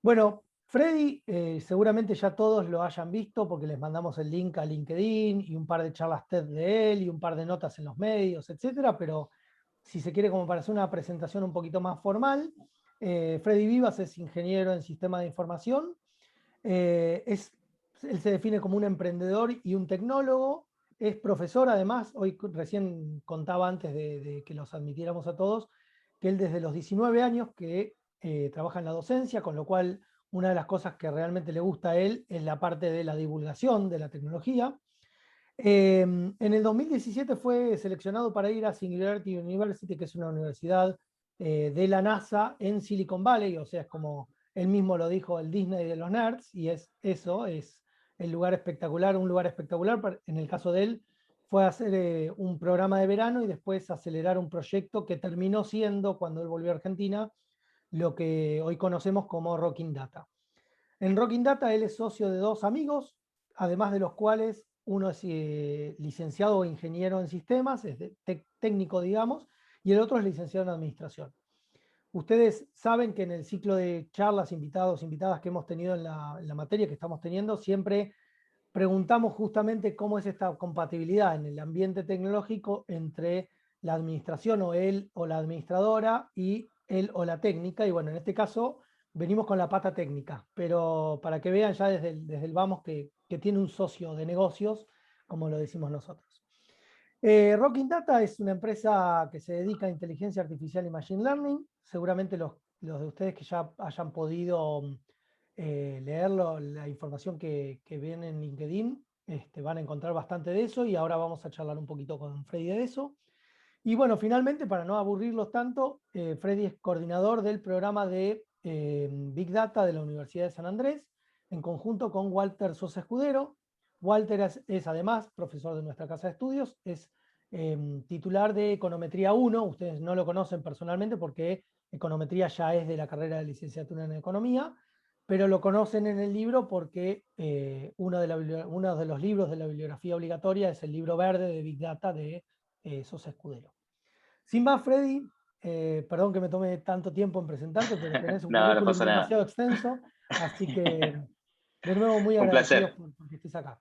Bueno, Freddy, seguramente ya todos lo hayan visto porque les mandamos el link a LinkedIn y un par de charlas TED de él y un par de notas en los medios, etcétera, pero si se quiere como para hacer una presentación un poquito más formal, Freddy Vivas es ingeniero en sistema de información. Él se define como un emprendedor y un tecnólogo. Es profesor, además, hoy recién contaba antes de que los admitiéramos a todos, que él desde los 19 años que trabaja en la docencia, con lo cual una de las cosas que realmente le gusta a él es la parte de la divulgación de la tecnología. En el 2017 fue seleccionado para ir a Singularity University, que es una universidad de la NASA en Silicon Valley, o sea, es como él mismo lo dijo, el Disney de los nerds, y es eso, es el lugar espectacular, un lugar espectacular. En el caso de él, fue hacer un programa de verano y después acelerar un proyecto que terminó siendo, cuando él volvió a Argentina, lo que hoy conocemos como Rocking Data. En Rocking Data él es socio de dos amigos, además de los cuales uno es licenciado o ingeniero en sistemas, es técnico, digamos, y el otro es licenciado en administración. Ustedes saben que en el ciclo de charlas, invitados, invitadas que hemos tenido en la materia que estamos teniendo, siempre preguntamos justamente cómo es esta compatibilidad en el ambiente tecnológico entre la administración o él o la administradora y él o la técnica. Y bueno, en este caso venimos con la pata técnica, pero para que vean ya desde el vamos que tiene un socio de negocios, como lo decimos nosotros. Rocking Data es una empresa que se dedica a inteligencia artificial y machine learning. Seguramente los de ustedes que ya hayan podido leerlo, la información que ven en LinkedIn, van a encontrar bastante de eso y ahora vamos a charlar un poquito con Freddy de eso. Y bueno, finalmente, para no aburrirlos tanto, Freddy es coordinador del programa de Big Data de la Universidad de San Andrés, en conjunto con Walter Sosa Escudero. Walter es además profesor de nuestra casa de estudios, es titular de Econometría 1. Ustedes no lo conocen personalmente porque Econometría ya es de la carrera de licenciatura en Economía, pero lo conocen en el libro porque uno de los libros de la bibliografía obligatoria es el libro verde de Big Data de Sosa Escudero. Sin más, Freddy, perdón que me tome tanto tiempo en presentarte, pero tenés un No, no currículum pasa nada. demasiado extenso, así que de nuevo muy Un agradecidos placer. porque estés acá.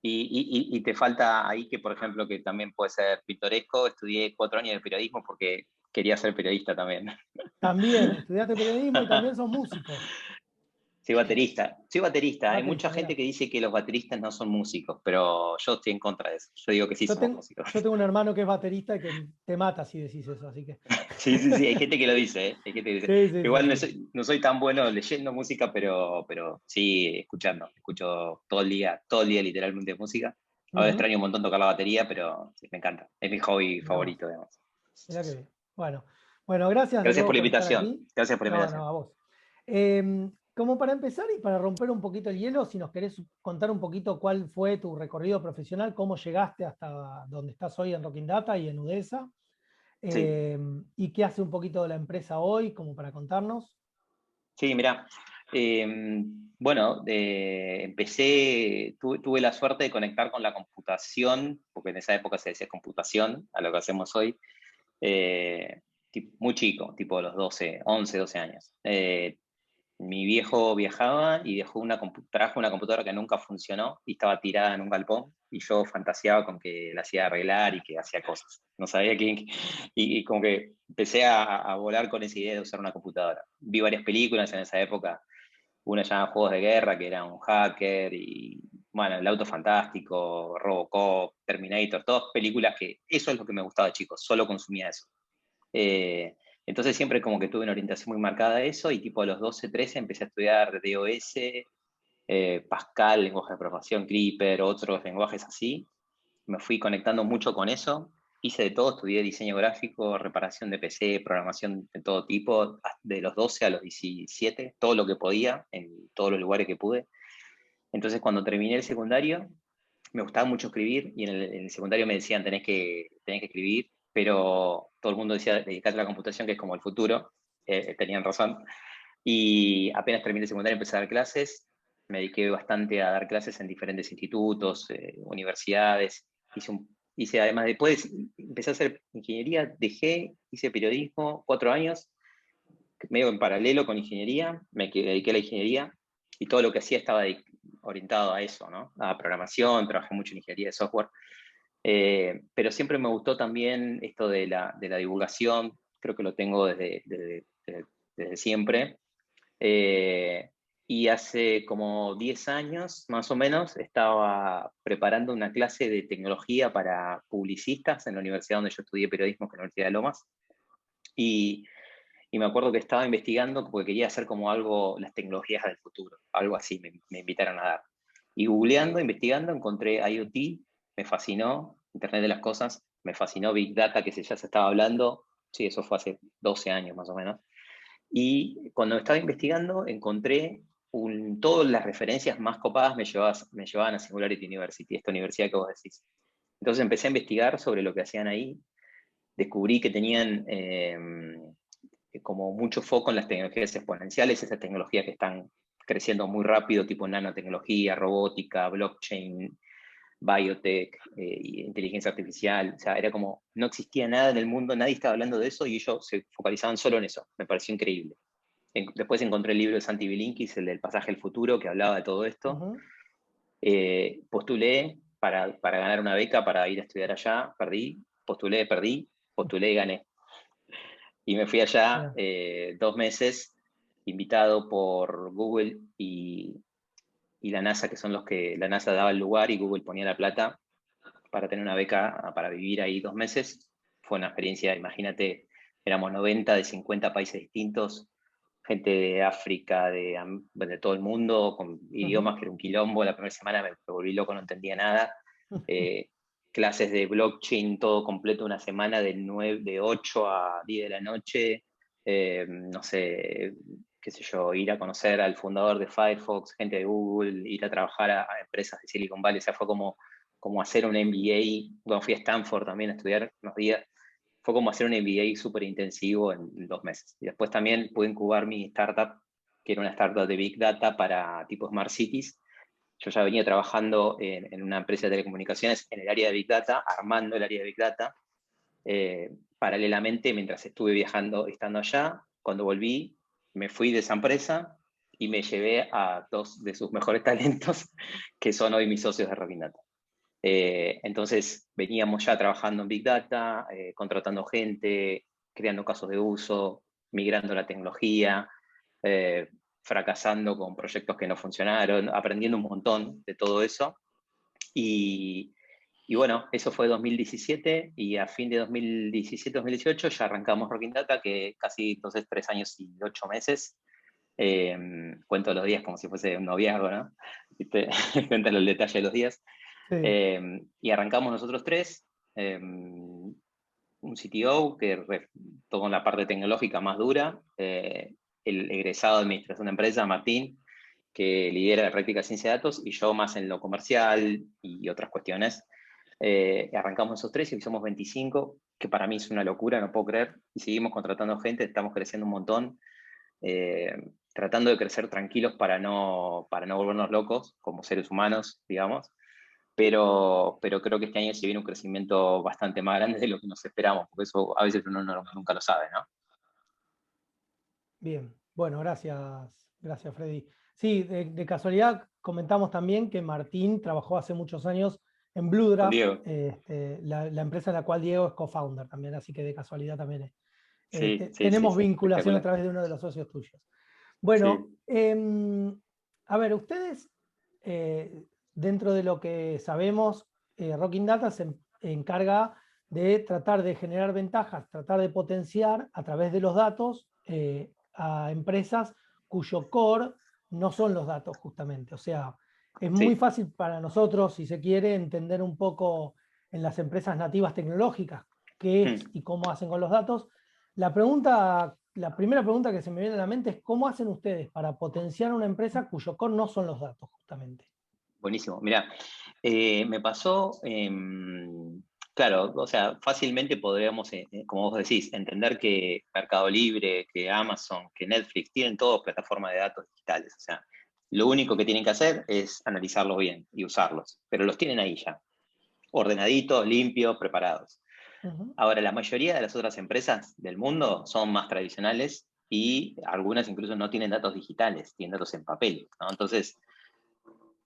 Y te falta ahí que, por ejemplo, que también puede ser pintoresco. Estudié 4 años de periodismo porque quería ser periodista también. También estudiaste periodismo y también sos músico. Soy baterista. Soy baterista. Hay mucha Baterista, gente mirá. que dice que los bateristas no son músicos, pero yo estoy en contra de eso. Yo digo que sí somos músicos. Yo tengo un hermano que es baterista y que te mata si decís eso, así que. Sí, sí, sí. Hay gente que lo dice, ¿eh? Hay gente que dice. Sí, sí, sí, Igual no sí. soy, no soy tan bueno leyendo música, pero sí escuchando. Escucho todo el día literalmente música. Ahora Ujú. extraño un montón tocar la batería, pero sí, me encanta. Es mi hobby Mirá vos, favorito, además. mirá que bien. Bueno, gracias de Gracias nuevo por la por estar invitación. aquí. Gracias por la No, invitación. no, a vos. Como para empezar y para romper un poquito el hielo, si nos querés contar un poquito cuál fue tu recorrido profesional, cómo llegaste hasta donde estás hoy en Rocking Data y en UDESA, Sí, y qué hace un poquito de la empresa hoy, como para contarnos. sí, mirá. Bueno, tuve la suerte de conectar con la computación, porque en esa época se decía computación, a lo que hacemos hoy, eh, muy chico, tipo a los 12, 11, 12 años. Mi viejo viajaba y trajo una computadora que nunca funcionó y estaba tirada en un galpón y yo fantaseaba con que la hacía arreglar y que hacía cosas. No sabía quién. Y como que empecé a volar con esa idea de usar una computadora. Vi varias películas en esa época, una llamada Juegos de Guerra, que era un hacker, y bueno, El Auto Fantástico, Robocop, Terminator, todas películas que eso es lo que me gustaba de chico, solo consumía eso. Eh, entonces siempre como que tuve una orientación muy marcada a eso y tipo a los 12, 13 empecé a estudiar DOS, Pascal, lenguaje de programación, Clipper, otros lenguajes así. Me fui conectando mucho con eso. Hice de todo, estudié diseño gráfico, reparación de PC, programación de todo tipo, de los 12 a los 17, todo lo que podía, en todos los lugares que pude. Entonces cuando terminé el secundario, me gustaba mucho escribir y en el secundario me decían tenés que escribir, pero todo el mundo decía dedicate a la computación, que es como el futuro. Tenían razón. Y apenas terminé el secundario empecé a dar clases, me dediqué bastante a dar clases en diferentes institutos, universidades. Hice además, después empecé a hacer ingeniería, hice periodismo 4 años, medio en paralelo con ingeniería, me dediqué a la ingeniería y todo lo que hacía estaba orientado a eso, ¿no? A programación, trabajé mucho en ingeniería de software. Pero siempre me gustó también esto de la divulgación, creo que lo tengo desde siempre. Y hace como 10 años, más o menos, estaba preparando una clase de tecnología para publicistas en la universidad donde yo estudié periodismo, que es la Universidad de Lomas. Y, y me acuerdo que estaba investigando porque quería hacer como algo, las tecnologías del futuro, algo así me invitaron a dar. Y googleando, investigando, encontré IoT, me fascinó, Internet de las Cosas, me fascinó Big Data, que ya se estaba hablando, sí, eso fue hace 12 años más o menos. Y cuando estaba investigando, encontré todas las referencias más copadas me llevaban a Singularity University, esta universidad que vos decís. Entonces empecé a investigar sobre lo que hacían ahí, descubrí que tenían como mucho foco en las tecnologías exponenciales, esas tecnologías que están creciendo muy rápido, tipo nanotecnología, robótica, blockchain, biotech, inteligencia artificial. O sea, era como, no existía nada en el mundo, nadie estaba hablando de eso y ellos se focalizaban solo en eso. Me pareció increíble. Después encontré el libro de Santi Bilinkis, el del pasaje al futuro, que hablaba de todo esto. Postulé para ganar una beca para ir a estudiar allá, perdí, postulé y gané. Y me fui allá 2 meses, invitado por Google y la NASA, que son los que la NASA daba el lugar y Google ponía la plata para tener una beca para vivir ahí 2 meses. Fue una experiencia, imagínate, éramos 90 de 50 países distintos, gente de África, de todo el mundo, con idiomas que era un quilombo. La primera semana me volví loco, no entendía nada. Clases de blockchain, todo completo, una semana de 8 a 10 de la noche. No sé, qué sé yo, ir a conocer al fundador de Firefox, gente de Google, ir a trabajar a empresas de Silicon Valley. O sea, fue como hacer un MBA. Bueno, fui a Stanford también a estudiar unos días. Fue como hacer un MBA súper intensivo en 2 meses. Y después también pude incubar mi startup, que era una startup de Big Data para tipo Smart Cities. Yo ya venía trabajando en una empresa de telecomunicaciones en el área de Big Data, armando el área de Big Data. Paralelamente, mientras estuve viajando, estando allá, cuando volví, me fui de esa empresa y me llevé a 2 de sus mejores talentos, que son hoy mis socios de Rocking Data. Entonces veníamos ya trabajando en Big Data, contratando gente, creando casos de uso, migrando la tecnología, fracasando con proyectos que no funcionaron, aprendiendo un montón de todo eso. Y bueno, eso fue 2017 y a fin de 2017-2018 ya arrancamos Rocking Data, que casi entonces 3 años y 8 meses. Cuento los días como si fuese un noviazgo, ¿no? Cuento los detalles de los días. Sí. Y arrancamos nosotros 3, un CTO que tomó la parte tecnológica más dura, el egresado de administración de empresa, Martín, que lidera la práctica de ciencia de datos, y yo más en lo comercial y otras cuestiones. Arrancamos esos 3 y somos 25, que para mí es una locura, no puedo creer, y seguimos contratando gente, estamos creciendo un montón, tratando de crecer tranquilos para no volvernos locos como seres humanos, digamos. Pero creo que este año se viene un crecimiento bastante más grande de lo que nos esperamos, porque eso a veces uno nunca lo sabe, ¿no? Bien, bueno, gracias Freddy. Sí, de casualidad comentamos también que Martín trabajó hace muchos años en Blue Con Draft, Diego. la empresa en la cual Diego es co-founder también, así que de casualidad también Sí, sí, sí, tenemos sí, vinculación a espectacular. través de uno de los socios tuyos. Bueno, Sí, a ver, ustedes, dentro de lo que sabemos, Rocking Data se encarga de tratar de generar ventajas, tratar de potenciar a través de los datos a empresas cuyo core no son los datos justamente. O sea, es muy sí. fácil para nosotros, si se quiere, entender un poco en las empresas nativas tecnológicas qué es y cómo hacen con los datos. La primera pregunta que se me viene a la mente es ¿cómo hacen ustedes para potenciar una empresa cuyo core no son los datos justamente? Buenísimo. Mira, me pasó, claro, o sea, fácilmente podríamos, como vos decís, entender que Mercado Libre, que Amazon, que Netflix tienen todas plataformas de datos digitales. O sea, lo único que tienen que hacer es analizarlos bien y usarlos, pero los tienen ahí ya, ordenaditos, limpios, preparados. Ujú. Ahora, la mayoría de las otras empresas del mundo son más tradicionales y algunas incluso no tienen datos digitales, tienen datos en papel, ¿no? Entonces,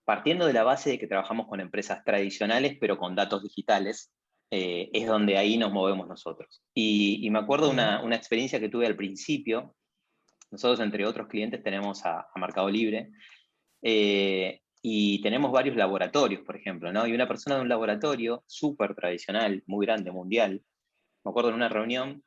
partiendo de la base de que trabajamos con empresas tradicionales, pero con datos digitales, es donde ahí nos movemos nosotros. Y me acuerdo una experiencia que tuve al principio. Nosotros, entre otros clientes, tenemos a Mercado Libre, y tenemos varios laboratorios, por ejemplo, ¿no? Y una persona de un laboratorio súper tradicional, muy grande, mundial, me acuerdo en una reunión,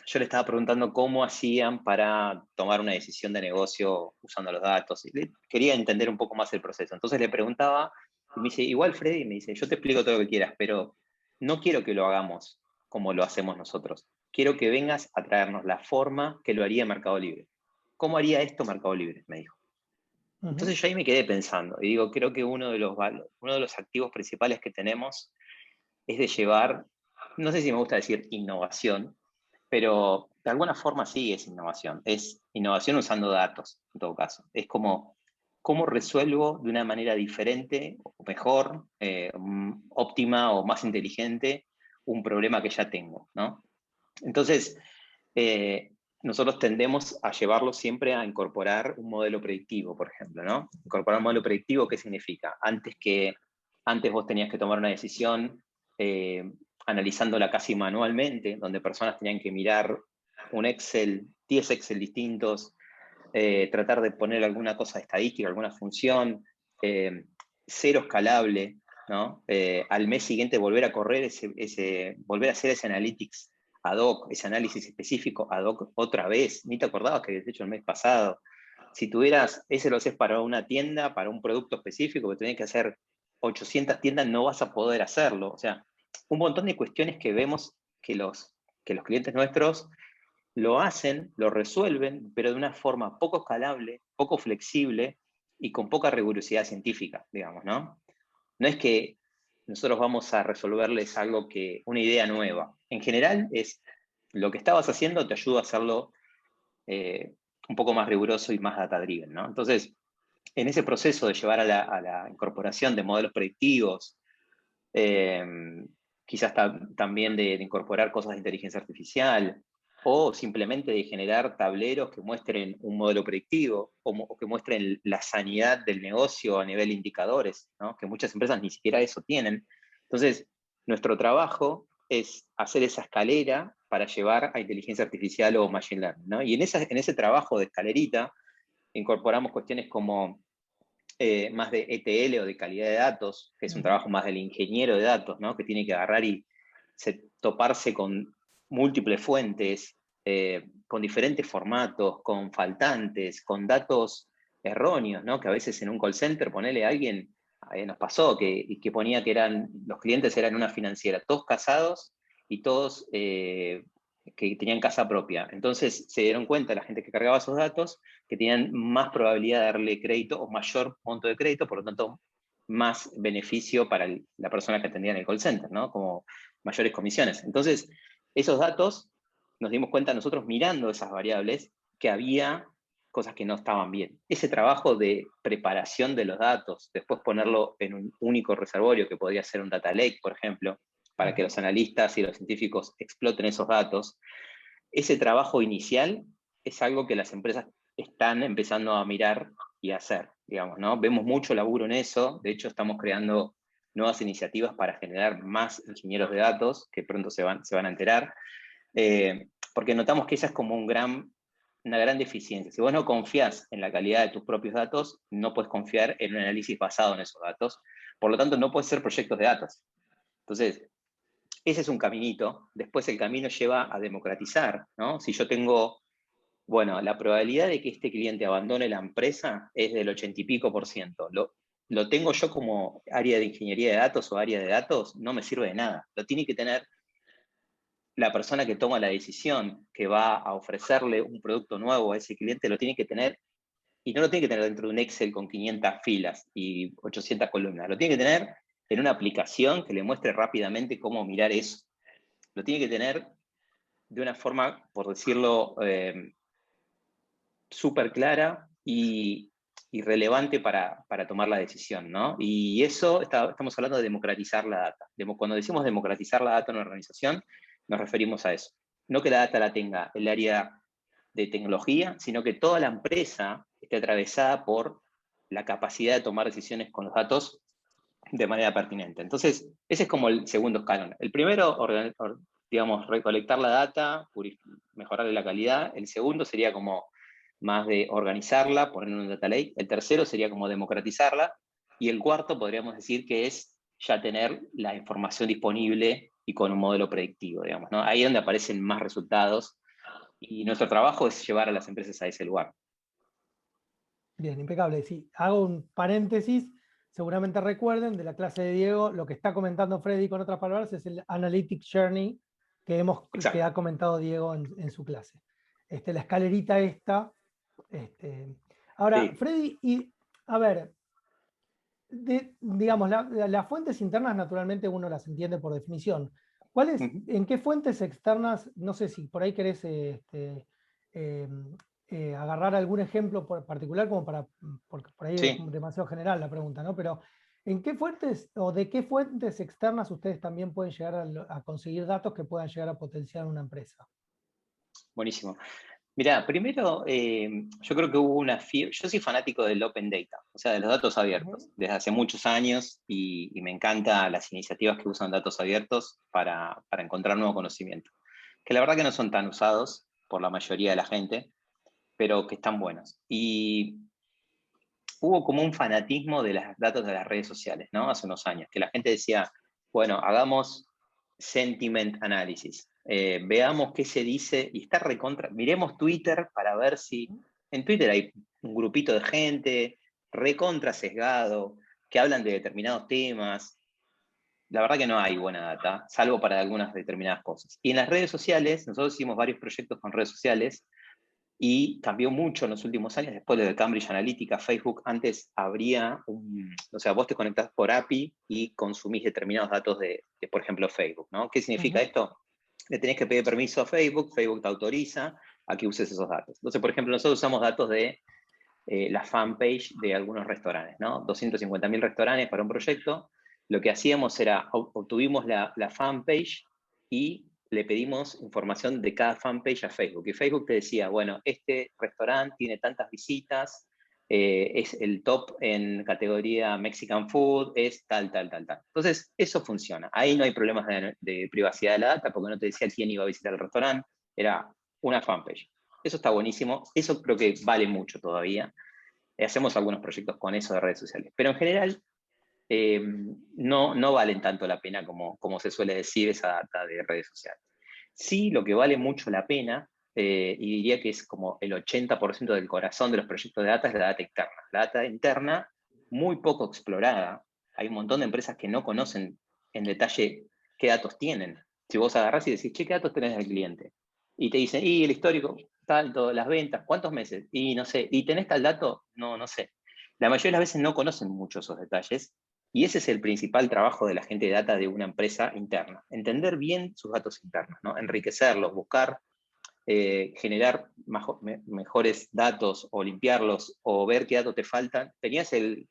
yo le estaba preguntando cómo hacían para tomar una decisión de negocio usando los datos. Y quería entender un poco más el proceso. Entonces le preguntaba, y me dice, igual Freddy, me dice, yo te explico todo lo que quieras, pero no quiero que lo hagamos como lo hacemos nosotros. Quiero que vengas a traernos la forma que lo haría Mercado Libre. ¿Cómo haría esto Mercado Libre? Me dijo. Entonces yo ahí me quedé pensando, y digo, creo que uno de los activos principales que tenemos es de llevar, no sé si me gusta decir innovación, pero de alguna forma sí es innovación usando datos, en todo caso. Es como, ¿cómo resuelvo de una manera diferente, o mejor, óptima o más inteligente un problema que ya tengo, ¿no? Entonces, eh, nosotros tendemos a llevarlo siempre a incorporar un modelo predictivo, por ejemplo, ¿no? Incorporar un modelo predictivo, ¿qué significa? Antes vos tenías que tomar una decisión analizándola casi manualmente, donde personas tenían que mirar un Excel, 10 Excel distintos, tratar de poner alguna cosa estadística, alguna función, cero escalable, ¿no? Al mes siguiente volver a correr volver a hacer ese analytics ad hoc, ese análisis específico ad hoc otra vez. Ni te acordabas que habías hecho el mes pasado. Si tuvieras, ese lo haces para una tienda, para un producto específico, que tenés que hacer 800 tiendas, no vas a poder hacerlo. O sea, un montón de cuestiones que vemos que los clientes nuestros lo hacen, lo resuelven, pero de una forma poco escalable, poco flexible y con poca rigurosidad científica, digamos, ¿no? No es que nosotros vamos a resolverles una idea nueva. En general es lo que estabas haciendo te ayuda a hacerlo un poco más riguroso y más data-driven, ¿no? Entonces, en ese proceso de llevar a la incorporación de modelos predictivos, eh, quizás también de incorporar cosas de inteligencia artificial, o simplemente de generar tableros que muestren un modelo predictivo, o que muestren la sanidad del negocio a nivel de indicadores, ¿no? Que muchas empresas ni siquiera eso tienen. Entonces, nuestro trabajo es hacer esa escalera para llevar a inteligencia artificial o machine learning, ¿no? Y en ese trabajo de escalerita incorporamos cuestiones como más de ETL o de calidad de datos, que es un trabajo más del ingeniero de datos, ¿no? Que tiene que agarrar y toparse con múltiples fuentes, con diferentes formatos, con faltantes, con datos erróneos, ¿no? Que a veces en un call center, ponele a alguien, nos pasó que ponía que los clientes eran una financiera, todos casados y todos que tenían casa propia. Entonces se dieron cuenta la gente que cargaba esos datos que tenían más probabilidad de darle crédito o mayor monto de crédito, por lo tanto, más beneficio para la persona que atendía en el call center, ¿no? Como mayores comisiones. Entonces, esos datos nos dimos cuenta nosotros mirando esas variables que había cosas que no estaban bien. Ese trabajo de preparación de los datos, después ponerlo en un único reservorio, que podría ser un data lake, por ejemplo, para que los analistas y los científicos exploten esos datos, ese trabajo inicial es algo que las empresas están empezando a mirar y a hacer, digamos, ¿no? Vemos mucho laburo en eso, de hecho estamos creando nuevas iniciativas para generar más ingenieros de datos, que pronto se van a enterar, porque notamos que esa es como una gran deficiencia. Si vos no confías en la calidad de tus propios datos, no puedes confiar en un análisis basado en esos datos, por lo tanto no puedes hacer proyectos de datos. Entonces, ese es un caminito. Después el camino lleva a democratizar, ¿no? Si yo tengo, bueno, la probabilidad de que este cliente abandone la empresa es del 80 y pico por ciento. Lo tengo yo como área de ingeniería de datos o área de datos, no me sirve de nada. Lo tiene que tener la persona que toma la decisión, que va a ofrecerle un producto nuevo a ese cliente, lo tiene que tener, y no lo tiene que tener dentro de un Excel con 500 filas y 800 columnas. Lo tiene que tener en una aplicación que le muestre rápidamente cómo mirar eso. Lo tiene que tener de una forma, por decirlo, súper clara y relevante para tomar la decisión, ¿no? Y eso, estamos hablando de democratizar la data. Cuando decimos democratizar la data en una organización, nos referimos a eso. No que la data la tenga el área de tecnología, sino que toda la empresa esté atravesada por la capacidad de tomar decisiones con los datos de manera pertinente. Entonces, ese es como el segundo escalón. El primero, digamos, recolectar la data, mejorarle la calidad. El segundo sería como más de organizarla, poner en un data lake. El tercero sería como democratizarla. Y el cuarto podríamos decir que es ya tener la información disponible y con un modelo predictivo, digamos, ¿no? Ahí es donde aparecen más resultados y nuestro trabajo es llevar a las empresas a ese lugar. Bien, impecable. Sí, hago un paréntesis. Seguramente recuerden de la clase de Diego, lo que está comentando Freddy con otras palabras es el Analytics Journey que Exacto. ha comentado Diego en su clase. La escalerita esta. Ahora, Sí. Freddy, y a ver, digamos, las fuentes internas naturalmente uno las entiende por definición. Ujú. ¿En qué fuentes externas, no sé si por ahí querés eh, agarrar algún ejemplo particular como porque por ahí es Sí. demasiado general la pregunta, ¿no? Pero ¿en qué fuentes o de qué fuentes externas ustedes también pueden llegar a conseguir datos que puedan llegar a potenciar una empresa? Buenísimo. Mira, primero, yo creo que hubo una fiebre. Yo soy fanático del Open Data, o sea, de los datos abiertos, Ujú. desde hace muchos años y me encantan las iniciativas que usan datos abiertos para encontrar nuevo conocimiento. Que la verdad que no son tan usados por la mayoría de la gente, pero que están buenos. Y hubo como un fanatismo de los datos de las redes sociales, ¿no? Hace unos años, que la gente decía, bueno, hagamos sentiment analysis, veamos qué se dice, y está recontra, miremos Twitter para ver si, en Twitter hay un grupito de gente recontra sesgado, que hablan de determinados temas, la verdad que no hay buena data, salvo para algunas determinadas cosas. Y en las redes sociales, nosotros hicimos varios proyectos con redes sociales, y cambió mucho en los últimos años, después de Cambridge Analytica, Facebook, antes habría o sea, vos te conectás por API y consumís determinados datos de, por ejemplo, Facebook, ¿no? ¿Qué significa Ujú. esto? Le tenés que pedir permiso a Facebook, Facebook te autoriza a que uses esos datos. Entonces, por ejemplo, nosotros usamos datos de la fanpage de algunos restaurantes, ¿no? 250.000 restaurantes para un proyecto. Lo que hacíamos era, obtuvimos la fanpage y le pedimos información de cada fanpage a Facebook. Y Facebook te decía, bueno, este restaurante tiene tantas visitas, es el top en categoría Mexican Food, es tal, tal, tal, tal. Entonces, eso funciona. Ahí no hay problemas de privacidad de la data porque no te decía quién iba a visitar el restaurante, era una fanpage. Eso está buenísimo, eso creo que vale mucho todavía. Hacemos algunos proyectos con eso de redes sociales, pero en general no valen tanto la pena como se suele decir esa data de redes sociales. Sí, lo que vale mucho la pena, y diría que es como el 80% del corazón de los proyectos de data, es la data interna. La data interna, muy poco explorada. Hay un montón de empresas que no conocen en detalle qué datos tienen. Si vos agarrás y decís, che, ¿qué datos tenés del cliente? Y te dicen, y el histórico, tanto, las ventas, ¿cuántos meses? Y no sé, ¿y tenés tal dato? No, no sé. La mayoría de las veces no conocen mucho esos detalles y ese es el principal trabajo de la gente de data de una empresa interna, entender bien sus datos internos, ¿no? Enriquecerlos, buscar generar mejores datos o limpiarlos o ver qué datos te faltan. ¿Tenías el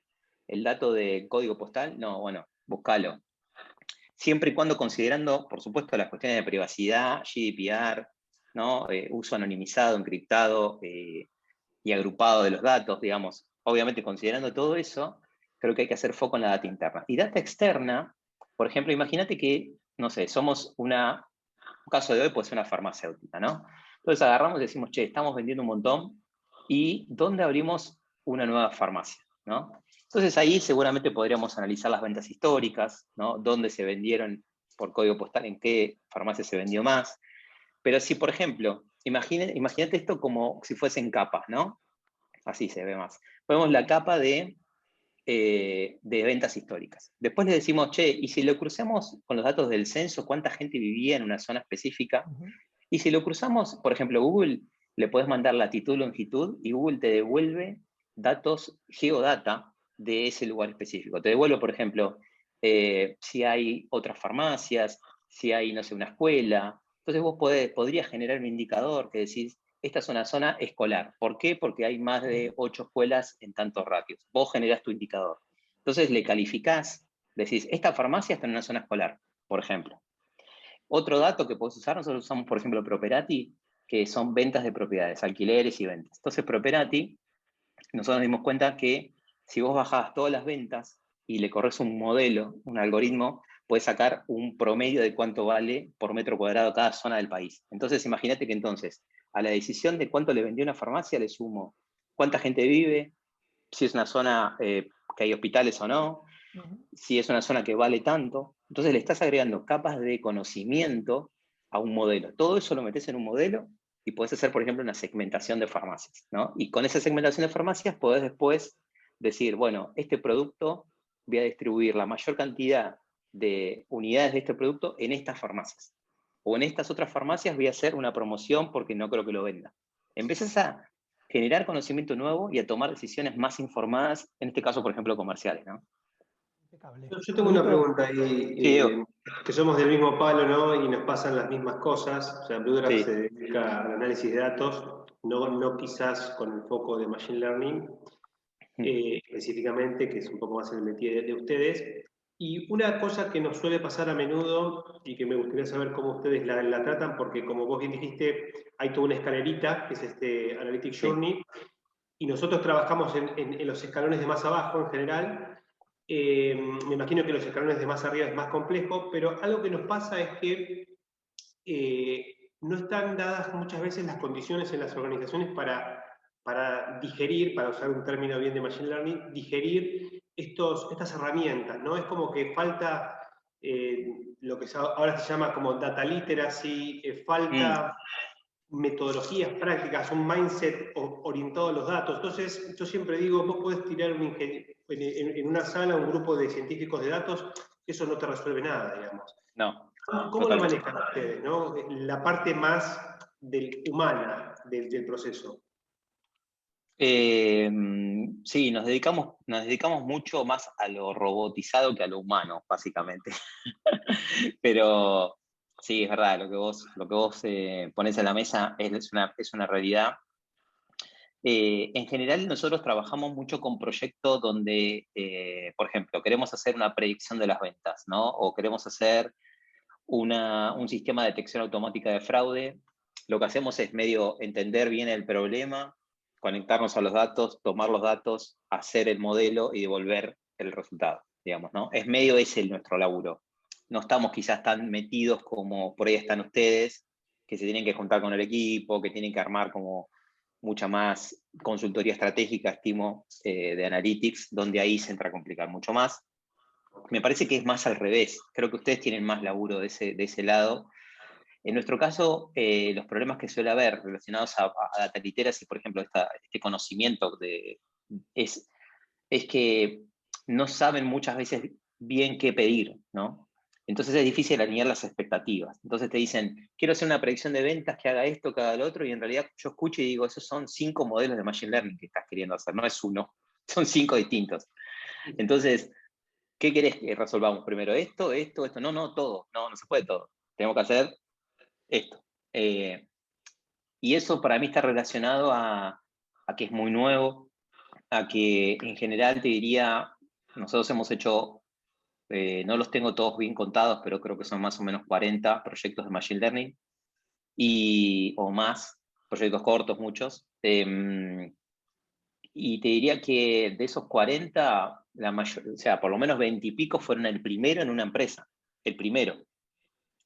dato de código postal? No, bueno, búscalo. Siempre y cuando considerando, por supuesto, las cuestiones de privacidad, GDPR, ¿no? Uso anonimizado, encriptado y agrupado de los datos, digamos. Obviamente, considerando todo eso, creo que hay que hacer foco en la data interna. Y data externa, por ejemplo, imagínate que, no sé, somos un caso de hoy puede ser una farmacéutica, ¿no? Entonces agarramos y decimos, che, estamos vendiendo un montón, ¿y dónde abrimos una nueva farmacia? ¿No? Entonces ahí seguramente podríamos analizar las ventas históricas, ¿no? Dónde se vendieron por código postal, en qué farmacia se vendió más. Pero si, por ejemplo, imagínate esto como si fuesen capas, ¿no? Así se ve más. Ponemos la capa de ventas históricas. Después le decimos, che, y si lo cruzamos con los datos del censo, cuánta gente vivía en una zona específica, Ujú. y si lo cruzamos, por ejemplo, Google, le puedes mandar latitud, longitud, y Google te devuelve datos geodata de ese lugar específico. Te devuelve, por ejemplo, si hay otras farmacias, si hay, no sé, una escuela. Entonces vos podrías generar un indicador que decís, esta es una zona escolar. ¿Por qué? Porque hay más de 8 escuelas en tantos ratios. Vos generás tu indicador. Entonces le calificás, decís, esta farmacia está en una zona escolar, por ejemplo. Otro dato que puedes usar, nosotros usamos, por ejemplo, Properati. que son ventas de propiedades, alquileres y ventas. Entonces, Properati, nosotros nos dimos cuenta que si vos bajabas todas las ventas y le corres un modelo, un algoritmo, puedes sacar un promedio de cuánto vale por metro cuadrado cada zona del país. Entonces, imagínate que entonces, a la decisión de cuánto le vendió una farmacia, le sumo cuánta gente vive, si es una zona que hay hospitales o no, si es una zona que vale tanto. Entonces le estás agregando capas de conocimiento a un modelo. Todo eso lo metes en un modelo y puedes hacer, por ejemplo, una segmentación de farmacias, ¿no? Y con esa segmentación de farmacias podés después decir, bueno, este producto voy a distribuir la mayor cantidad de unidades de este producto en estas farmacias. O en estas otras farmacias voy a hacer una promoción porque no creo que lo venda. Empiezas a generar conocimiento nuevo y a tomar decisiones más informadas, en este caso, por ejemplo, comerciales, ¿no? Impecable. Yo tengo una pregunta Sí, ahí, Diego. que somos del mismo palo, ¿no? Y nos pasan las mismas cosas. O sea, Blue Graph Sí. se dedica al análisis de datos, no quizás con el foco de Machine Learning, específicamente, que es un poco más el métier de ustedes. Y una cosa que nos suele pasar a menudo y que me gustaría saber cómo ustedes la tratan, porque como vos bien dijiste, hay toda una escalerita, que es este Analytic Journey, y nosotros trabajamos en los escalones de más abajo en general. Me imagino que los escalones de más arriba es más complejo, pero algo que nos pasa es que no están dadas muchas veces las condiciones en las organizaciones para digerir, para usar un término bien de Machine Learning, digerir estas herramientas, ¿no? Es como que falta lo que ahora se llama como data literacy, falta metodologías prácticas, un mindset orientado a los datos. Entonces, yo siempre digo, vos podés tirar en una sala un grupo de científicos de datos, eso no te resuelve nada, digamos. No. ¿Cómo lo manejan ustedes, no? La parte más humana del proceso. Sí, nos dedicamos mucho más a lo robotizado que a lo humano, básicamente. Pero sí, es verdad, lo que vos pones en la mesa es una realidad. En general, nosotros trabajamos mucho con proyectos donde, por ejemplo, queremos hacer una predicción de las ventas, ¿no? O queremos hacer un sistema de detección automática de fraude. Lo que hacemos es medio entender bien el problema, conectarnos a los datos, tomar los datos, hacer el modelo y devolver el resultado, digamos, ¿no? Es medio ese nuestro laburo. No estamos quizás tan metidos como por ahí están ustedes, que se tienen que juntar con el equipo, que tienen que armar como mucha más consultoría estratégica, estimo, de analytics, donde ahí se entra a complicar mucho más. Me parece que es más al revés. Creo que ustedes tienen más laburo de ese lado. En nuestro caso, los problemas que suele haber relacionados a data literacy, por ejemplo, este conocimiento es que no saben muchas veces bien qué pedir, ¿no? Entonces es difícil alinear las expectativas. Entonces te dicen, quiero hacer una predicción de ventas que haga esto, que haga lo otro, y en realidad yo escucho y digo, esos son 5 modelos de Machine Learning que estás queriendo hacer, no es uno, son 5 distintos. Entonces, ¿qué querés que resolvamos primero? ¿Esto? No, todo. No se puede todo. Tenemos que hacer esto. Y eso para mí está relacionado a que es muy nuevo, a que en general te diría, nosotros hemos hecho, no los tengo todos bien contados, pero creo que son más o menos 40 proyectos de Machine Learning, o más, proyectos cortos, muchos. Y te diría que de esos 40, o sea, por lo menos 20 y pico fueron el primero en una empresa, el primero.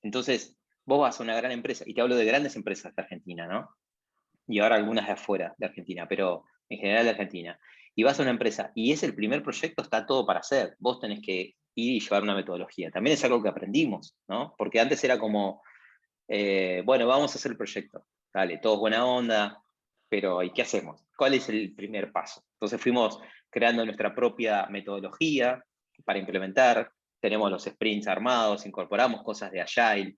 Entonces, vos vas a una gran empresa, y te hablo de grandes empresas de Argentina, ¿no? Y ahora algunas de afuera de Argentina, pero en general de Argentina. Y vas a una empresa, y es el primer proyecto, está todo para hacer. Vos tenés que ir y llevar una metodología. También es algo que aprendimos, ¿no? Porque antes era como, bueno, vamos a hacer el proyecto. Dale, todo buena onda, pero ¿y qué hacemos? ¿Cuál es el primer paso? Entonces fuimos creando nuestra propia metodología para implementar. Tenemos los sprints armados, incorporamos cosas de Agile.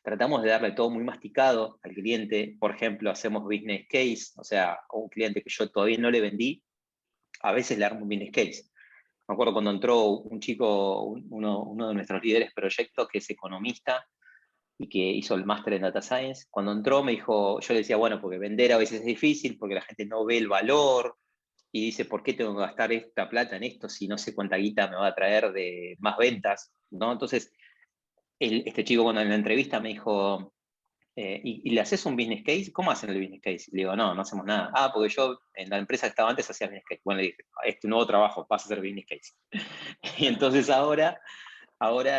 Tratamos de darle todo muy masticado al cliente. Por ejemplo, hacemos business case, o sea, a un cliente que yo todavía no le vendí, a veces le armo un business case. Me acuerdo cuando entró un chico, uno de nuestros líderes proyectos, que es economista y que hizo el máster en Data Science. Cuando entró me dijo, yo le decía, bueno, porque vender a veces es difícil, porque la gente no ve el valor, y dice, ¿por qué tengo que gastar esta plata en esto si no sé cuánta guita me va a traer de más ventas? ¿No? Entonces, este chico cuando en la entrevista me dijo, y le haces un business case. ¿Cómo hacen el business case? Le digo, no, no hacemos nada. Ah, porque yo en la empresa que estaba antes hacía business case. Bueno, le dije, este nuevo trabajo, vas a hacer business case. Y entonces ahora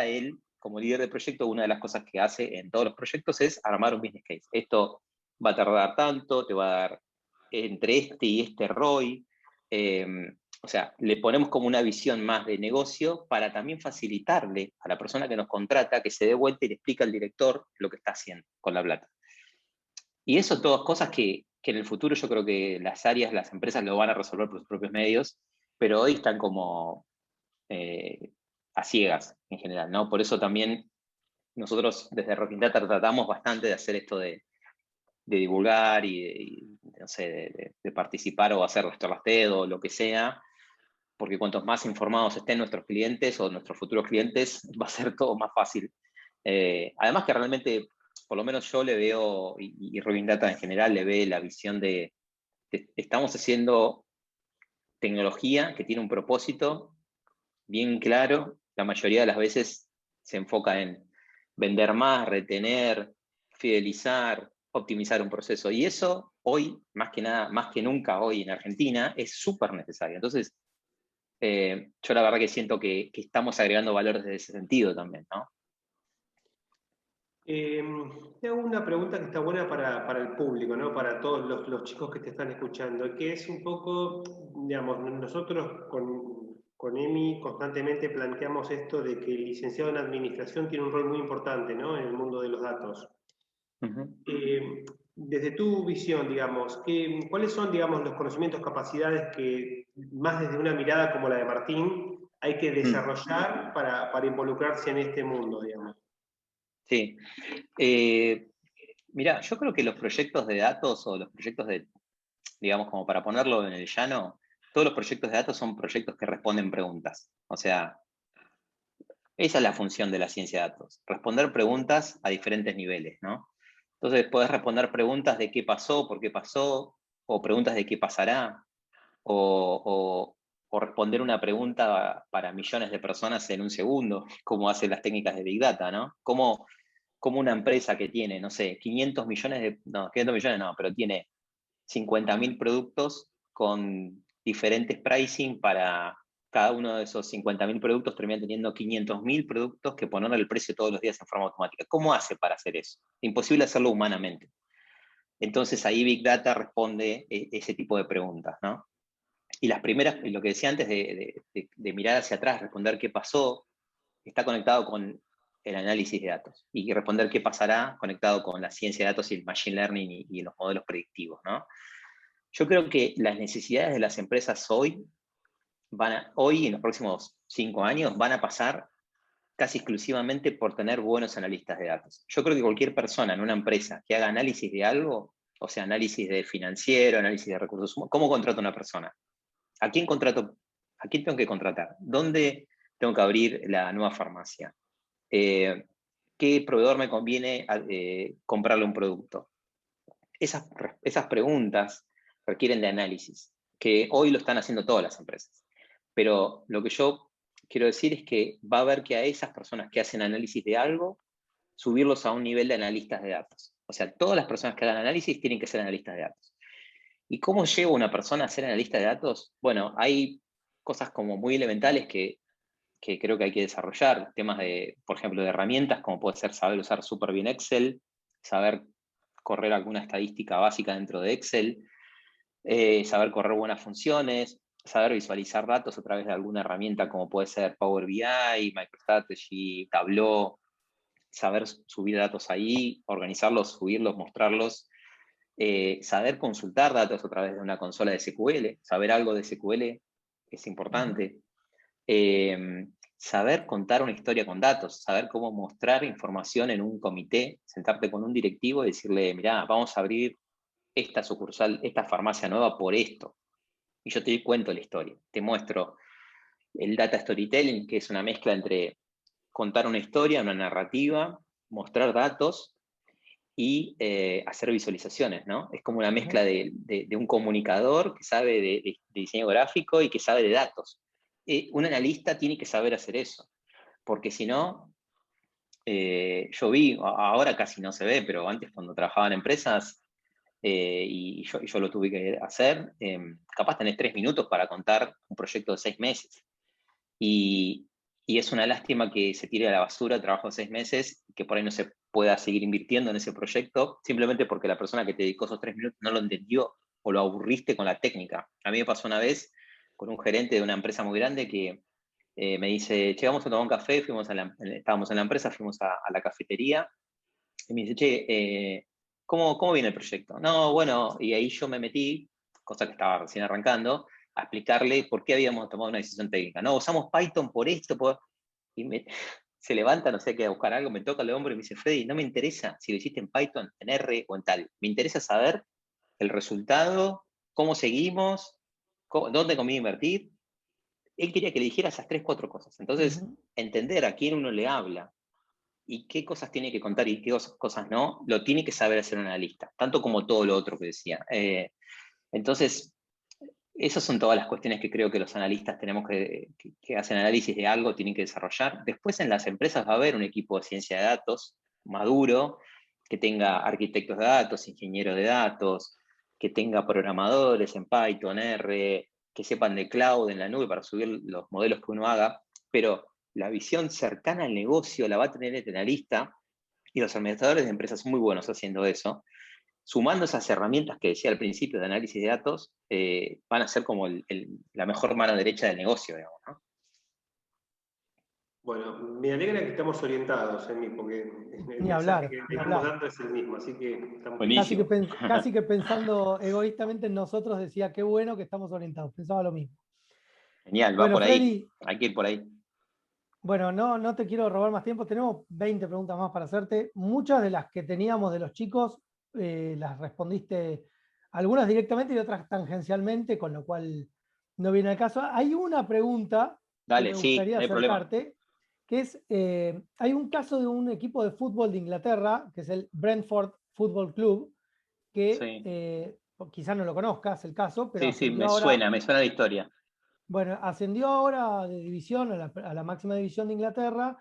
él, como líder de proyecto, una de las cosas que hace en todos los proyectos es armar un business case. Esto va a tardar tanto, te va a dar entre este y este ROI. O sea, le ponemos como una visión más de negocio para también facilitarle a la persona que nos contrata que se dé vuelta y le explique al director lo que está haciendo con la plata. Y eso todas cosas que en el futuro yo creo que las áreas, las empresas lo van a resolver por sus propios medios, pero hoy están como a ciegas en general, ¿no? Por eso también nosotros desde Rocking Data tratamos bastante de hacer esto de divulgar y no sé, de participar o hacer rasteo o lo que sea, porque cuantos más informados estén nuestros clientes o nuestros futuros clientes, va a ser todo más fácil. Además que realmente, por lo menos yo le veo, y Rocking Data en general le ve la visión de estamos haciendo tecnología que tiene un propósito bien claro. La mayoría de las veces se enfoca en vender más, retener, fidelizar, optimizar un proceso. Y eso hoy, más que nada, más que nunca hoy en Argentina, es súper necesario. Entonces, yo la verdad que siento que estamos agregando valores desde ese sentido también, ¿no? Tengo una pregunta que está buena para el público, ¿no? Para todos los chicos que te están escuchando, que es un poco, digamos, nosotros con EMI constantemente planteamos esto de que el licenciado en administración tiene un rol muy importante, ¿no? En el mundo de los datos. Desde tu visión, digamos, ¿cuáles son, digamos, los conocimientos, capacidades que, más desde una mirada como la de Martín, hay que desarrollar para involucrarse en este mundo, digamos? Sí. Mira, yo creo que los proyectos de datos o los proyectos de, digamos, como para ponerlo en el llano, todos los proyectos de datos son proyectos que responden preguntas. O sea, esa es la función de la ciencia de datos, responder preguntas a diferentes niveles, ¿no? Entonces, podés responder preguntas de qué pasó, por qué pasó, o preguntas de qué pasará, o responder una pregunta para millones de personas en un segundo, como hacen las técnicas de Big Data, ¿no? Como una empresa que tiene, no sé, 500 millones de, no, 500 millones no, pero tiene 50.000 productos con diferentes pricing para cada uno de esos 50.000 productos, termina teniendo 500.000 productos que ponen el precio todos los días en forma automática. ¿Cómo hace para hacer eso? Imposible hacerlo humanamente. Entonces ahí Big Data responde ese tipo de preguntas, ¿no? Y las primeras, lo que decía antes de mirar hacia atrás, responder qué pasó, está conectado con el análisis de datos. Y responder qué pasará conectado con la ciencia de datos y el machine learning y los modelos predictivos, ¿no? Yo creo que las necesidades de las empresas hoy hoy, en los próximos 5 años, van a pasar casi exclusivamente por tener buenos analistas de datos. Yo creo que cualquier persona en una empresa que haga análisis de algo, o sea, análisis de financiero, análisis de recursos humanos, ¿cómo contrato a una persona? ¿A quién contrato? ¿A quién tengo que contratar? ¿Dónde tengo que abrir la nueva farmacia? ¿Qué proveedor me conviene comprarle un producto? Esas preguntas requieren de análisis, que hoy lo están haciendo todas las empresas. Pero lo que yo quiero decir es que va a haber que a esas personas que hacen análisis de algo, subirlos a un nivel de analistas de datos. O sea, todas las personas que hagan análisis tienen que ser analistas de datos. ¿Y cómo lleva una persona a ser analista de datos? Bueno, hay cosas como muy elementales que creo que hay que desarrollar. Temas de, por ejemplo, de herramientas, como puede ser saber usar súper bien Excel, saber correr alguna estadística básica dentro de Excel, saber correr buenas funciones, saber visualizar datos a través de alguna herramienta como puede ser Power BI, MicroStrategy, Tableau, saber subir datos ahí, organizarlos, subirlos, mostrarlos, saber consultar datos a través de una consola de SQL, saber algo de SQL es importante. Saber contar una historia con datos, saber cómo mostrar información en un comité, sentarte con un directivo y decirle, mirá, vamos a abrir esta sucursal, esta farmacia nueva por esto. Y yo te cuento la historia, te muestro el data storytelling, que es una mezcla entre contar una historia, una narrativa, mostrar datos y hacer visualizaciones, ¿no? Es como una mezcla de un comunicador que sabe de diseño gráfico y que sabe de datos. Un analista tiene que saber hacer eso, porque si no, yo vi, ahora casi no se ve, pero antes cuando trabajaba en empresas, y yo lo tuve que hacer, capaz tenés 3 minutos para contar un proyecto de 6 meses. Y, y es una lástima que se tire a la basura el trabajo de 6 meses, que por ahí no se pueda seguir invirtiendo en ese proyecto, simplemente porque la persona que te dedicó esos 3 minutos no lo entendió o lo aburriste con la técnica. A mí me pasó una vez con un gerente de una empresa muy grande que me dice, che, vamos a tomar un café, estábamos en la empresa, fuimos a la cafetería, y me dice, che, ¿cómo viene el proyecto? No, bueno, y ahí yo me metí, cosa que estaba recién arrancando, a explicarle por qué habíamos tomado una decisión técnica. No, usamos Python por esto, y se levanta, no sé qué, a buscar algo, me toca el hombro y me dice, Freddy, no me interesa si lo hiciste en Python, en R o en tal. Me interesa saber el resultado, cómo seguimos, dónde conviene invertir. Él quería que le dijera esas 3, 4 cosas. Entonces, entender a quién uno le habla y qué cosas tiene que contar y qué cosas no, lo tiene que saber hacer un analista, tanto como todo lo otro que decía. Entonces, esas son todas las cuestiones que creo que los analistas tenemos que hacen análisis de algo, tienen que desarrollar. Después en las empresas va a haber un equipo de ciencia de datos maduro, que tenga arquitectos de datos, ingenieros de datos, que tenga programadores en Python, R, que sepan de cloud en la nube para subir los modelos que uno haga, pero la visión cercana al negocio la va a tener el analista, y los administradores de empresas son muy buenos haciendo eso. Sumando esas herramientas que decía al principio de análisis de datos, van a ser como la mejor mano derecha del negocio, digamos, ¿no? Bueno, me alegra que estamos orientados, porque el Ni mensaje hablar, que ni estamos hablar. dando es el mismo, así que estamos Buenísimo. Casi que pensando egoístamente en nosotros decía, qué bueno que estamos orientados, pensaba lo mismo. Genial, va Bueno, por ahí. Freddy, Hay que ir por ahí. bueno, no te quiero robar más tiempo, tenemos 20 preguntas más para hacerte. Muchas de las que teníamos de los chicos las respondiste, algunas directamente y otras tangencialmente, con lo cual no viene al caso. Hay una pregunta que Dale, me sí, gustaría no hay problema. acercarte, que es, hay un caso de un equipo de fútbol de Inglaterra, que es el Brentford Football Club, que Sí, quizás no lo conozcas el caso, pero sí, sí, ascendió ahora. me suena la historia. Bueno, ascendió ahora de división a la máxima división de Inglaterra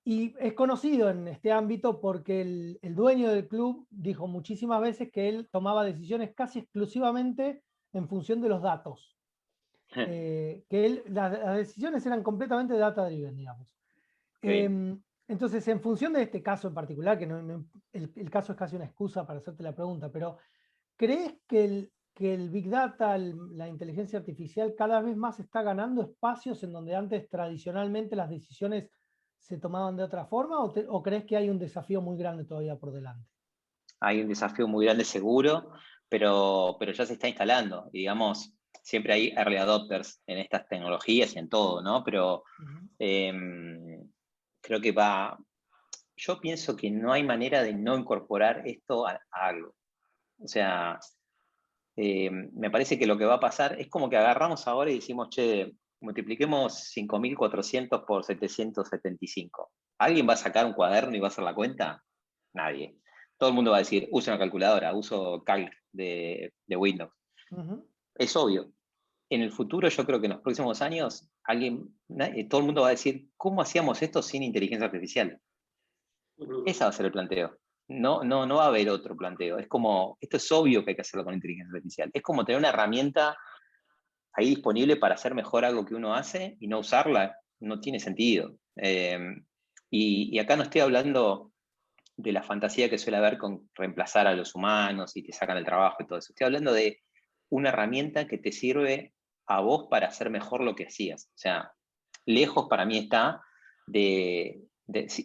y es conocido en este ámbito porque el dueño del club dijo muchísimas veces que él tomaba decisiones casi exclusivamente en función de los datos. Las decisiones eran completamente data-driven, digamos. Okay. Entonces, en función de este caso en particular, que el caso es casi una excusa para hacerte la pregunta, pero ¿crees que el Big Data, la inteligencia artificial, cada vez más está ganando espacios en donde antes tradicionalmente las decisiones se tomaban de otra forma? ¿O crees que hay un desafío muy grande todavía por delante? Hay un desafío muy grande seguro, pero ya se está instalando. Y digamos, siempre hay early adopters en estas tecnologías y en todo, ¿no? Pero creo que yo pienso que no hay manera de no incorporar esto a algo. O sea, me parece que lo que va a pasar es como que agarramos ahora y decimos, che, multipliquemos 5.400 por 775. ¿Alguien va a sacar un cuaderno y va a hacer la cuenta? Nadie. Todo el mundo va a decir, uso una calculadora, uso Calc de Windows. Es obvio. En el futuro, yo creo que en los próximos años, todo el mundo va a decir, ¿cómo hacíamos esto sin inteligencia artificial? Ese va a ser el planteo. No va a haber otro planteo. Es como, esto es obvio que hay que hacerlo con inteligencia artificial. Es como tener una herramienta ahí disponible para hacer mejor algo que uno hace y no usarla, no tiene sentido. Y acá no estoy hablando de la fantasía que suele haber con reemplazar a los humanos y te sacan el trabajo y todo eso. Estoy hablando de una herramienta que te sirve a vos para hacer mejor lo que hacías. O sea, lejos para mí está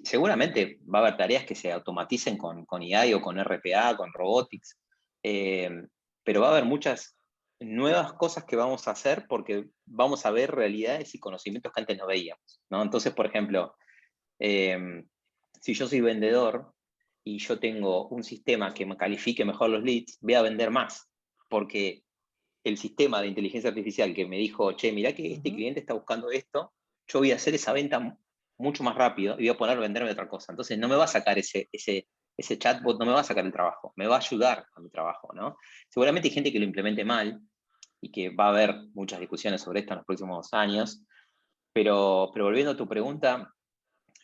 seguramente va a haber tareas que se automaticen con AI o con RPA, con robotics, pero va a haber muchas nuevas cosas que vamos a hacer porque vamos a ver realidades y conocimientos que antes no veíamos, ¿no? Entonces, por ejemplo, si yo soy vendedor y yo tengo un sistema que me califique mejor los leads, voy a vender más, porque el sistema de inteligencia artificial que me dijo, che, mirá que este cliente está buscando esto, yo voy a hacer esa venta mucho más rápido y voy a poner a venderme otra cosa. Entonces no me va a sacar ese chatbot, no me va a sacar el trabajo, me va a ayudar a mi trabajo, ¿no? Seguramente hay gente que lo implemente mal y que va a haber muchas discusiones sobre esto en los próximos años, pero volviendo a tu pregunta,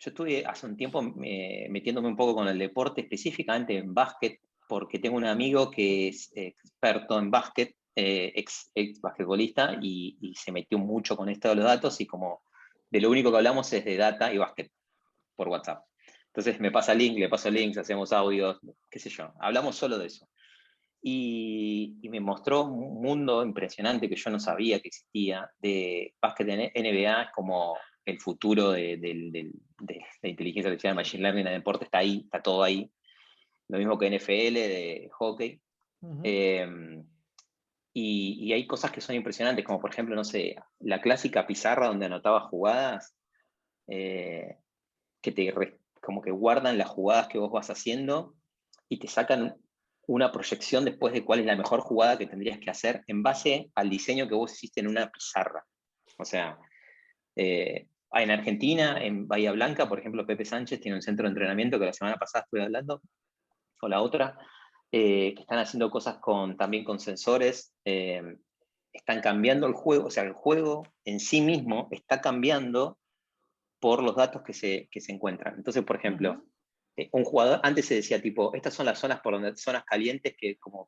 yo estuve hace un tiempo metiéndome un poco con el deporte, específicamente en básquet, porque tengo un amigo que es experto en básquet, ex basquetbolista, y se metió mucho con esto de los datos, y como de lo único que hablamos es de data y básquet por WhatsApp. Entonces me pasa link, le paso links, hacemos audios, qué sé yo, hablamos solo de eso. Y me mostró un mundo impresionante que yo no sabía que existía, de básquet de NBA, es como el futuro de la inteligencia artificial, machine learning en el deporte, está ahí, está todo ahí. Lo mismo que NFL, de hockey. Eh, y hay cosas que son impresionantes, como por ejemplo, no sé, la clásica pizarra donde anotaba jugadas, eh, que como que guardan las jugadas que vos vas haciendo y te sacan una proyección después de cuál es la mejor jugada que tendrías que hacer en base al diseño que vos hiciste en una pizarra. O sea, en Argentina, en Bahía Blanca, por ejemplo, Pepe Sánchez tiene un centro de entrenamiento que la semana pasada estuve hablando, o la otra, que están haciendo cosas también con sensores, están cambiando el juego, o sea, el juego en sí mismo está cambiando por los datos que se encuentran. Entonces, por ejemplo, un jugador, antes se decía tipo, estas son las zonas por donde, zonas calientes, que como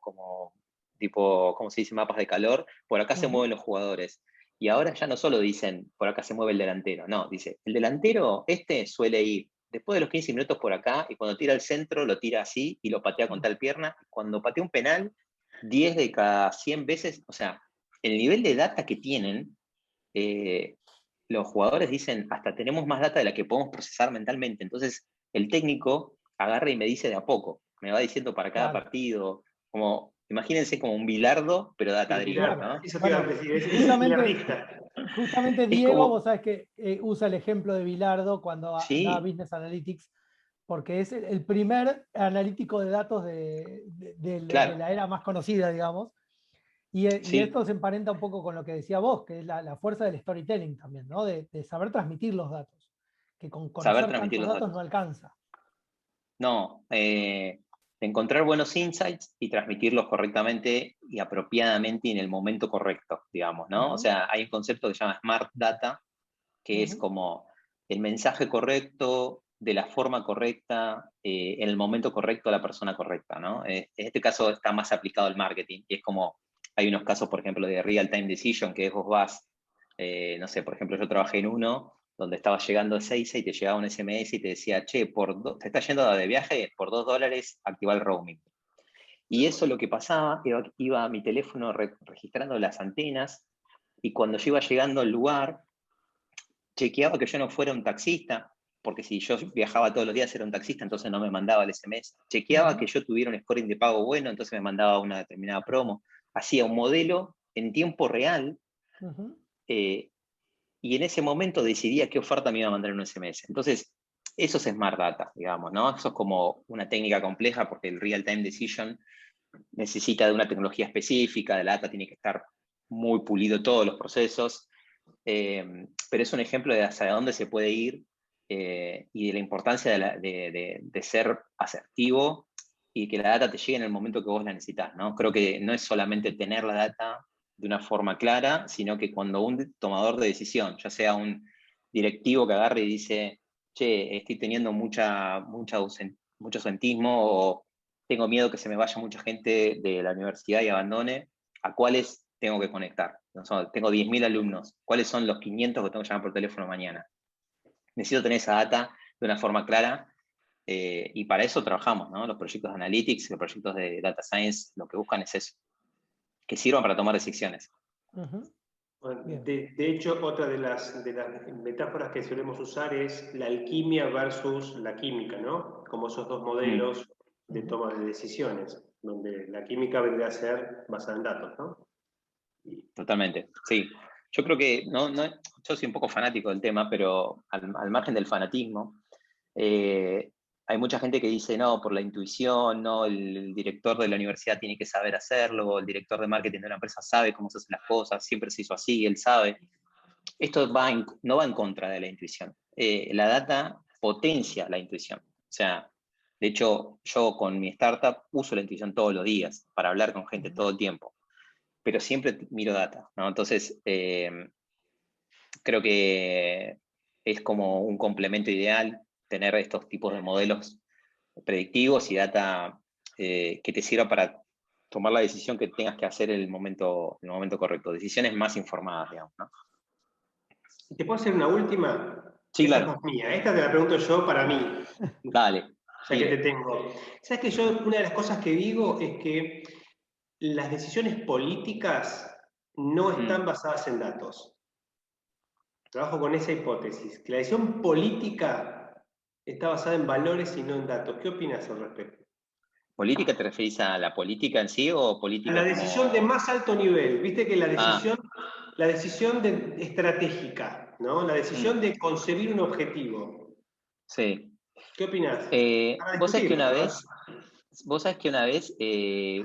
tipo, ¿cómo se dice? Mapas de calor, por acá se mueven los jugadores. Y ahora ya no solo dicen, por acá se mueve el delantero, no, dice, el delantero suele ir después de los 15 minutos por acá, y cuando tira al centro lo tira así y lo patea con tal pierna. Cuando patea un penal, 10 de cada 100 veces, o sea, el nivel de data que tienen, los jugadores dicen, hasta tenemos más data de la que podemos procesar mentalmente. Entonces, el técnico agarra y me dice de a poco, me va diciendo para cada partido, como, imagínense como un bilardo, pero data-driven, Claro, ¿no? eso te iba a decir, es Justamente, justamente Es Diego, vos como, sabés que usa el ejemplo de Bilardo cuando da sí, Business Analytics, porque es el primer analítico de datos de claro, la era más conocida, digamos. Y sí, esto se emparenta un poco con lo que decía vos, que es la fuerza del storytelling también, ¿no? De saber transmitir los datos, que con saber conocer transmitir tantos los datos no datos. alcanza. No, encontrar buenos insights y transmitirlos correctamente y apropiadamente y en el momento correcto, digamos, ¿no? O sea, hay un concepto que se llama Smart Data, que es como el mensaje correcto, de la forma correcta, en el momento correcto, a la persona correcta, ¿no? En este caso está más aplicado al marketing, y es como, hay unos casos, por ejemplo, de real time decision, que vos vas, no sé, por ejemplo, yo trabajé en uno donde estaba llegando a Seiza y te llegaba un SMS y te decía, che, te estás yendo de viaje, por $2 activa el roaming. Y eso lo que pasaba, iba a mi teléfono registrando las antenas, y cuando yo iba llegando al lugar, chequeaba que yo no fuera un taxista, porque si yo viajaba todos los días era un taxista, entonces no me mandaba el SMS. Chequeaba que yo tuviera un scoring de pago bueno, entonces me mandaba una determinada promo. Hacía un modelo en tiempo real, eh, y en ese momento decidía qué oferta me iba a mandar en un SMS. Entonces, eso es Smart Data, digamos, ¿no? Eso es como una técnica compleja, porque el Real Time Decision necesita de una tecnología específica, la data tiene que estar muy pulido todos los procesos, pero es un ejemplo de hacia dónde se puede ir, y de la importancia de ser asertivo y que la data te llegue en el momento que vos la necesitas, ¿no? Creo que no es solamente tener la data de una forma clara, sino que cuando un tomador de decisión, ya sea un directivo que agarre y dice, che, estoy teniendo mucho ausentismo, o tengo miedo que se me vaya mucha gente de la universidad y abandone, ¿a cuáles tengo que conectar? No sé, tengo 10.000 alumnos, ¿cuáles son los 500 que tengo que llamar por teléfono mañana? Necesito tener esa data de una forma clara, y para eso trabajamos, ¿no? Los proyectos de Analytics, los proyectos de Data Science, lo que buscan es eso, que sirvan para tomar decisiones. Bueno, de hecho, otra de las metáforas que solemos usar es la alquimia versus la química, ¿no? Como esos dos modelos de toma de decisiones, donde la química vendría a ser basada en datos, ¿no? Totalmente, sí. Yo creo que, yo soy un poco fanático del tema, pero al margen del fanatismo, hay mucha gente que dice, no, por la intuición, no, el director de la universidad tiene que saber hacerlo, el director de marketing de una empresa sabe cómo se hacen las cosas, siempre se hizo así, él sabe. Esto no va en contra de la intuición. La data potencia la intuición. O sea, de hecho, yo con mi startup uso la intuición todos los días para hablar con gente todo el tiempo, pero siempre miro data, ¿no? Entonces, creo que es como un complemento ideal. tener estos tipos de modelos predictivos y data que te sirva para tomar la decisión que tengas que hacer en el momento correcto. Decisiones más informadas, digamos, ¿no? ¿Te puedo hacer una última? Sí, Esta es claro. más mía. Esta te la pregunto yo para mí. Dale. Ya que te tengo. ¿Sabes que yo, una de las cosas que digo es que las decisiones políticas no están basadas en datos? Trabajo con esa hipótesis, que la decisión política está basada en valores y no en datos. ¿Qué opinas al respecto? ¿Política te referís a la política en sí o A política la decisión de como...? más alto nivel, viste que Ah, la decisión estratégica, ¿no? La decisión mm, de concebir un objetivo. sí. ¿Qué opinas? Para Vos sabés que discutirlo, una ¿no? vez,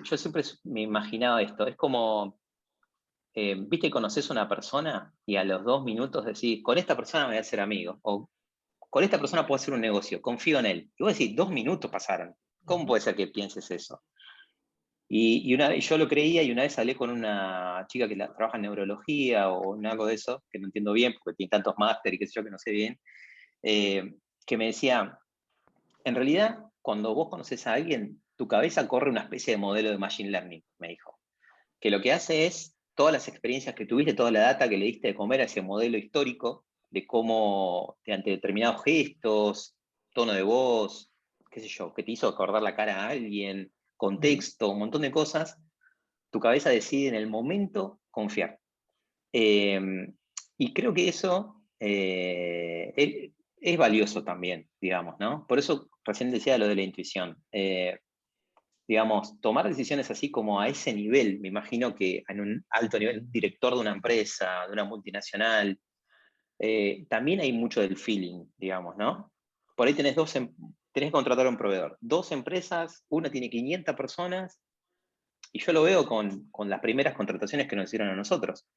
yo siempre me imaginaba esto, es como, viste, conoces a una persona y a los 2 minutos decís, con esta persona me voy a hacer amigo, o con esta persona puedo hacer un negocio, confío en él. Y vos decís, 2 minutos pasaron, ¿cómo puede ser que pienses eso? Y una vez yo lo creía y una vez hablé con una chica que trabaja en neurología o en algo de eso, que no entiendo bien porque tiene tantos máster y qué sé yo que no sé bien, que me decía, en realidad, cuando vos conoces a alguien, tu cabeza corre una especie de modelo de machine learning, me dijo. Que lo que hace es, todas las experiencias que tuviste, toda la data que le diste de comer a ese modelo histórico, de cómo, ante determinados gestos, tono de voz, qué sé yo, que te hizo acordar la cara a alguien, contexto, un montón de cosas, tu cabeza decide en el momento confiar. Eh, y creo que eso es valioso también, digamos, ¿no? Por eso recién decía lo de la intuición. Digamos, tomar decisiones así como a ese nivel, me imagino que en un alto nivel, un director de una empresa, de una multinacional, también hay mucho del feeling, digamos, ¿no? Por ahí tenés tenés que contratar a un proveedor. 2 empresas, una tiene 500 personas, y yo lo veo con las primeras contrataciones que nos hicieron a nosotros.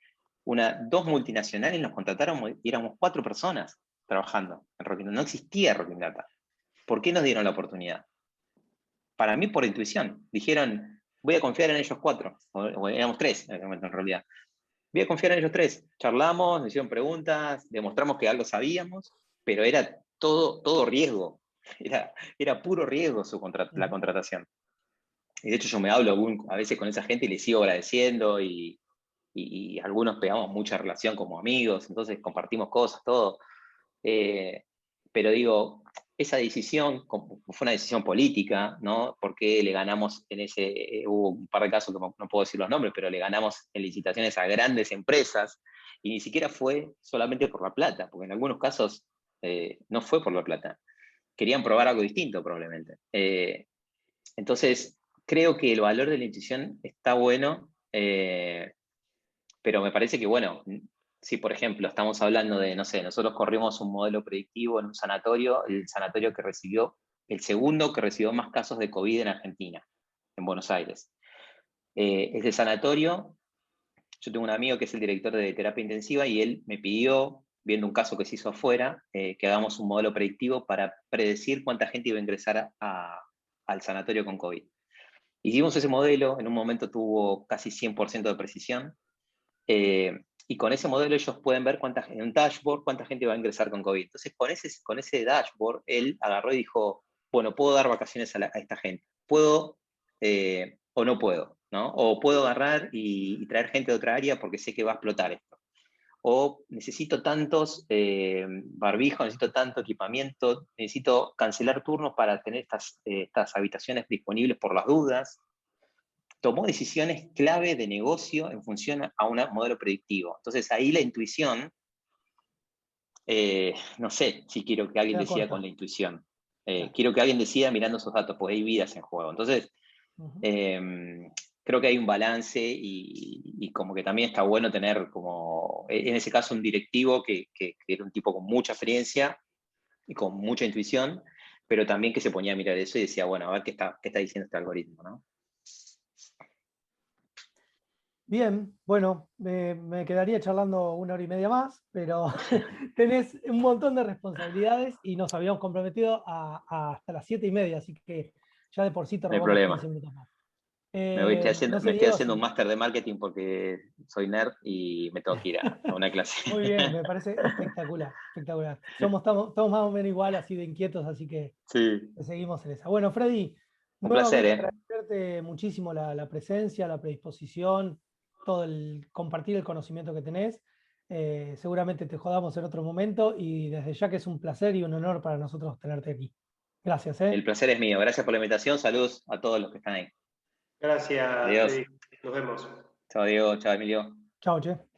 2 multinacionales nos contrataron y éramos 4 personas trabajando en Rocking Data. No existía Rocking Data. ¿Por qué nos dieron la oportunidad? Para mí, por intuición. Dijeron, voy a confiar en ellos 4. O éramos 3 en ese momento, en realidad. Voy a confiar en ellos 3. Charlamos, nos hicieron preguntas, demostramos que algo sabíamos, pero era todo riesgo. Era puro riesgo la contratación. Y de hecho yo me hablo a veces con esa gente y les sigo agradeciendo y algunos pegamos mucha relación como amigos, entonces compartimos cosas, todo. Pero digo, esa decisión fue una decisión política, ¿no? Porque le ganamos hubo un par de casos que no puedo decir los nombres, pero le ganamos en licitaciones a grandes empresas y ni siquiera fue solamente por la plata, porque en algunos casos no fue por la plata. Querían probar algo distinto probablemente. Entonces, creo que el valor de la intuición está bueno, pero me parece que, bueno, si por ejemplo estamos hablando de, no sé, nosotros corrimos un modelo predictivo en un sanatorio, el segundo que recibió más casos de COVID en Argentina, en Buenos Aires. Ese sanatorio, yo tengo un amigo que es el director de terapia intensiva y él me pidió, viendo un caso que se hizo afuera, que hagamos un modelo predictivo para predecir cuánta gente iba a ingresar al sanatorio con COVID. Hicimos ese modelo, en un momento tuvo casi 100% de precisión, y con ese modelo ellos pueden ver en un dashboard cuánta gente va a ingresar con COVID. Entonces, con ese dashboard, él agarró y dijo, bueno, puedo dar vacaciones a esta gente, puedo o no puedo, ¿no? O puedo agarrar y traer gente de otra área porque sé que va a explotar esto. O necesito tantos barbijos, necesito tanto equipamiento, necesito cancelar turnos para tener estas habitaciones disponibles por las dudas. Tomó decisiones clave de negocio en función a un modelo predictivo. Entonces ahí la intuición, no sé si quiero que alguien decida con la intuición. Quiero que alguien decida mirando esos datos, porque hay vidas en juego. Entonces, creo que hay un balance y como que también está bueno tener como, en ese caso, un directivo que era un tipo con mucha experiencia y con mucha intuición, pero también que se ponía a mirar eso y decía, bueno, a ver qué está diciendo este algoritmo, ¿no? Bien, bueno, me quedaría charlando 1 hora y media más, pero tenés un montón de responsabilidades y nos habíamos comprometido hasta las 7:30, así que ya de por sí te No hay robamos problema. 15 minutos más. Me estoy no sé, haciendo Diego, un máster de marketing porque soy nerd y me tengo que ir a una clase. muy bien, me parece espectacular, espectacular. Estamos más o menos igual, así de inquietos, así que Sí, seguimos en esa. Bueno, Freddy, un placer, nuevamente ¿eh? agradecerte muchísimo la presencia, la predisposición, todo el compartir el conocimiento que tenés. Seguramente te jodamos en otro momento y desde ya que es un placer y un honor para nosotros tenerte aquí. Gracias, El placer es mío. Gracias por la invitación. Saludos a todos los que están ahí. Gracias, Adiós. Freddy. Nos vemos. Chao, Diego. Chao, Emilio. Chao, che.